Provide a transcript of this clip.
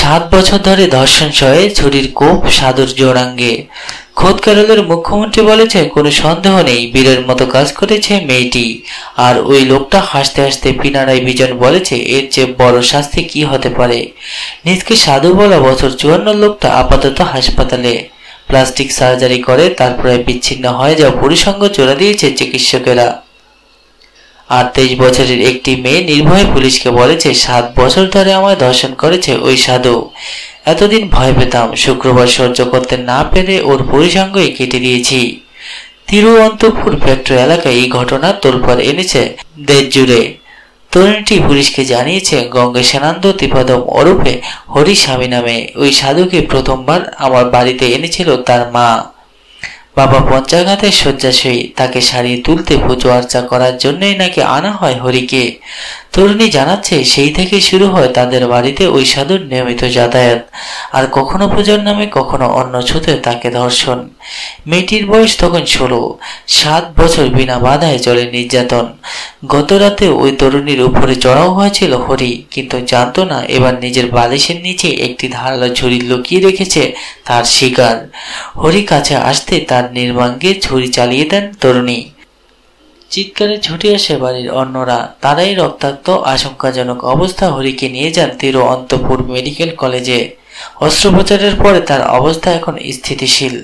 7 বছর ধরে ধর্ষণ সহে ছুরির কোপ সাধুর জোড়াঙ্গে। খোদ কেরলের মুখ্যমন্ত্রী বলেছেন, কোনো সন্দেহ নেই বীরের মতো কাজ করেছে মেয়েটি। আর ওই লোকটা হাসতে হাসতে পিনারাই বিজন বলেছে, এর চেয়ে বড় শাস্তি কি হতে পারে। নিজকে সাধু বলা বছর 54 লোকটা আপাতত হাসপাতালে। প্লাস্টিক সার্জারি করে তারপরে বিচ্ছিন্ন হয়ে যাওয়া পুরুষাঙ্গ জোড়া দিয়েছে চিকিৎসকেরা। আর 23 বছরের একটি মেয়ে নির্ভয়ে পুলিশকে বলেছে, 7 বছর ধরে আমায় ধর্ষণ করেছে ওই সাধু। এতদিন ভয় পেতাম, শুক্রবার সহ্য করতে না পেরে ওর পুরুষাঙ্গই কেটে দিয়েছি। তিরুঅনন্তপুর ফ্যাক্টরি এলাকায় এই ঘটনা তোলপাড় এনেছে দেশ জুড়ে। তরুণীটি পুলিশকে জানিয়েছে, গঙ্গেশানন্দ ত্রিপাদম ওরফে হরিস্বামী নামে ওই সাধুকে প্রথমবার আমার বাড়িতে এনেছিল তার মা। বাবা পঞ্চাঘাতে শয্যাশয়ী, তাকে সারিয়ে তুলতে পুজো আর্চা করার জন্যই নাকি আনা হয় হরিকে। তরুণী জানাচ্ছে, সেই থেকে শুরু হয় তাদের বাড়িতে ওই সাধুর নিয়মিত যাতায়াত। আর কখনো পূজার নামে কখনো অন্য ছুতে তাকে ধর্ষণ। মেয়েটির বয়স তখন 16। 7 বছর বিনা বাধায় চলে নির্যাতন। গত রাতে ওই তরুণীর উপরে চড়াও হয়েছিল হরি, কিন্তু জানতো না এবার নিজের বালিশের নিচে একটি ধারালো ছুরি লুকিয়ে রেখেছে তার শিকার। হরি কাছে আসতে তার নির্বাঙ্গে ছুরি চালিয়ে দেন তরুণী। চিৎকারে ছুটে আসে বাড়ির অন্যরা, তারাই রক্তাক্ত আশঙ্কাজনক অবস্থা হরিকে নিয়ে যান তিরুঅনন্তপুর মেডিকেল কলেজে। অস্ত্রোপচারের পরে তার অবস্থা এখন স্থিতিশীল।